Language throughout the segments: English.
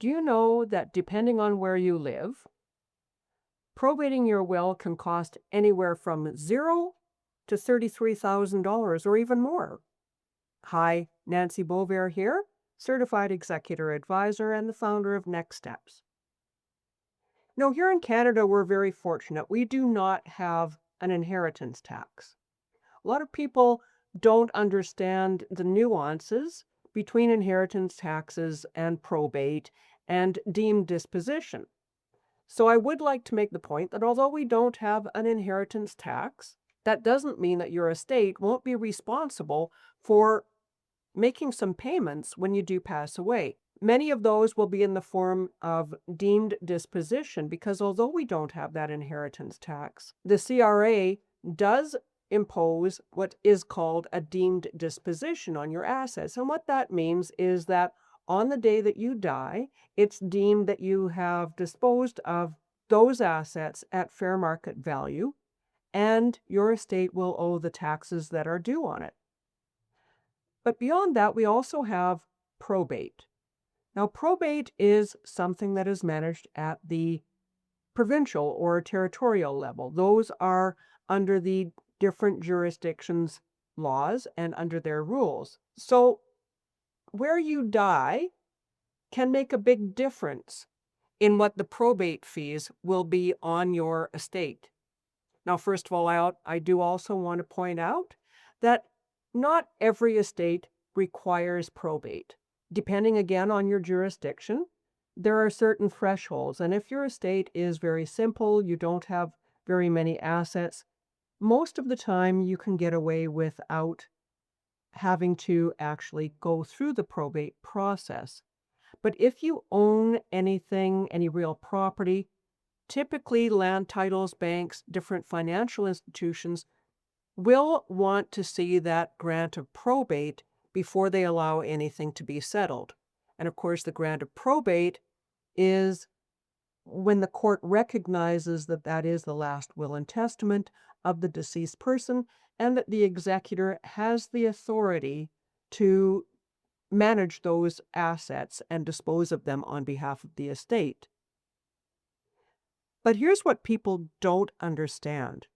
Do you know that depending on where you live, probating your will can cost anywhere from $0 to $33,000 or even more? Hi, Nancy Beauvair here, Certified Executor Advisor and the founder of NEXsteps. Now, here in Canada, we're very fortunate. We do not have an inheritance tax. A lot of people don't understand the nuances between inheritance taxes and probate and deemed disposition. So I would like to make the point that although we don't have an inheritance tax, that doesn't mean that your estate won't be responsible for making some payments when you do pass away. Many of those will be in the form of deemed disposition because although we don't have that inheritance tax, the CRA does impose what is called a deemed disposition on your assets. And what that means is that on the day that you die, it's deemed that you have disposed of those assets at fair market value, and your estate will owe the taxes that are due on it. But beyond that, we also have probate. Now, probate is something that is managed at the provincial or territorial level. Those are under the different jurisdictions' laws and under their rules. So where you die can make a big difference in what the probate fees will be on your estate. Now, first of all, I do also want to point out that not every estate requires probate. Depending again on your jurisdiction, there are certain thresholds. And if your estate is very simple, you don't have very many assets, most of the time you can get away without having to actually go through the probate process. But if you own anything, any real property, typically land titles, banks, different financial institutions will want to see that grant of probate before they allow anything to be settled. And of course, the grant of probate is when the court recognizes that that is the last will and testament of the deceased person and that the executor has the authority to manage those assets and dispose of them on behalf of the estate. But here's what people don't understand.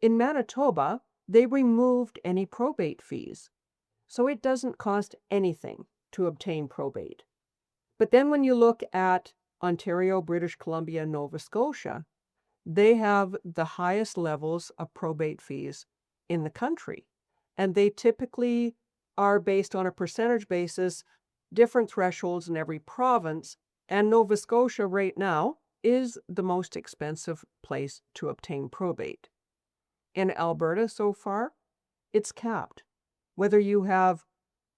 In Manitoba, they removed any probate fees, so it doesn't cost anything to obtain probate. But then when you look at Ontario, British Columbia, and Nova Scotia, they have the highest levels of probate fees in the country, and they typically are based on a percentage basis, different thresholds in every province, and Nova Scotia right now is the most expensive place to obtain probate. In Alberta so far, it's capped. Whether you have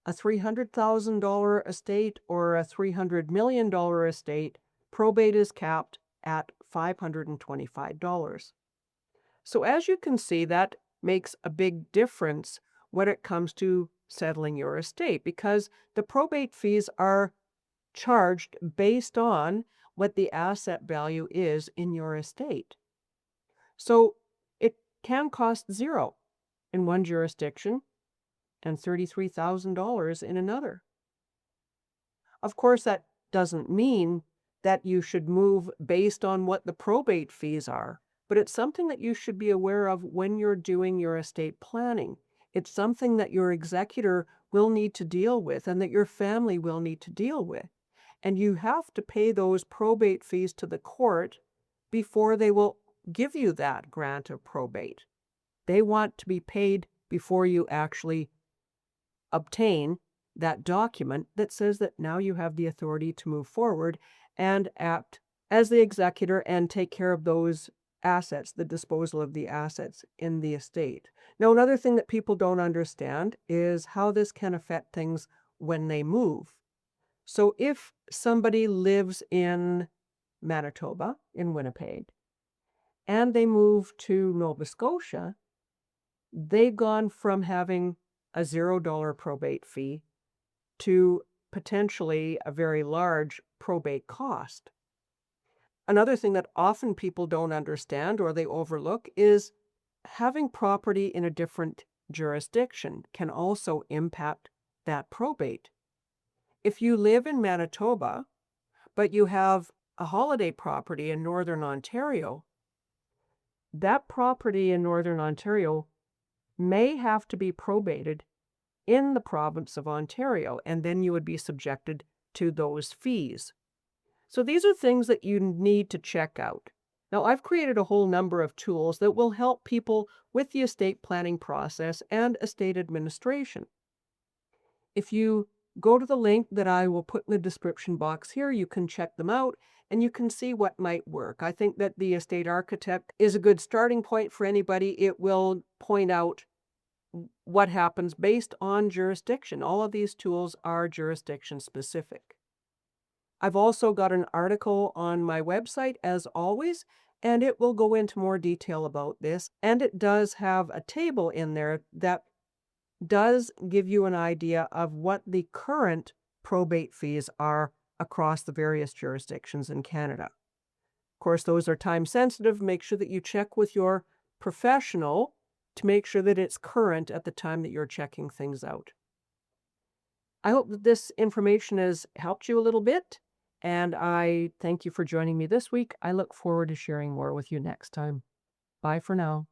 a $300,000 estate or a $300 million estate, probate is capped at $525. So as you can see, that makes a big difference when it comes to settling your estate because the probate fees are charged based on what the asset value is in your estate. So it can cost $0 in one jurisdiction and $33,000 in another. Of course, that doesn't mean that you should move based on what the probate fees are, but it's something that you should be aware of when you're doing your estate planning. It's something that your executor will need to deal with and that your family will need to deal with. And you have to pay those probate fees to the court before they will give you that grant of probate. They want to be paid before you actually obtain that document that says that now you have the authority to move forward and act as the executor and take care of those assets, the disposal of the assets in the estate. Now, another thing that people don't understand is how this can affect things when they move. So if somebody lives in Manitoba, in Winnipeg, and they move to Nova Scotia, they've gone from having a $0 probate fee to potentially a very large probate cost. Another thing that often people don't understand or they overlook is having property in a different jurisdiction can also impact that probate. If you live in Manitoba but you have a holiday property in Northern Ontario, that property in Northern Ontario may have to be probated in the province of Ontario, and then you would be subjected to those fees. So these are things that you need to check out. Now, I've created a whole number of tools that will help people with the estate planning process and estate administration. If you go to the link that I will put in the description box here, you can check them out and you can see what might work. I think that the estate architect is a good starting point for anybody. It will point out what happens based on jurisdiction. All of these tools are jurisdiction specific. I've also got an article on my website, as always, and it will go into more detail about this. And it does have a table in there that does give you an idea of what the current probate fees are across the various jurisdictions in Canada. Of course, those are time sensitive. Make sure that you check with your professional to make sure that it's current at the time that you're checking things out. I hope that this information has helped you a little bit, and I thank you for joining me this week. I look forward to sharing more with you next time. Bye for now.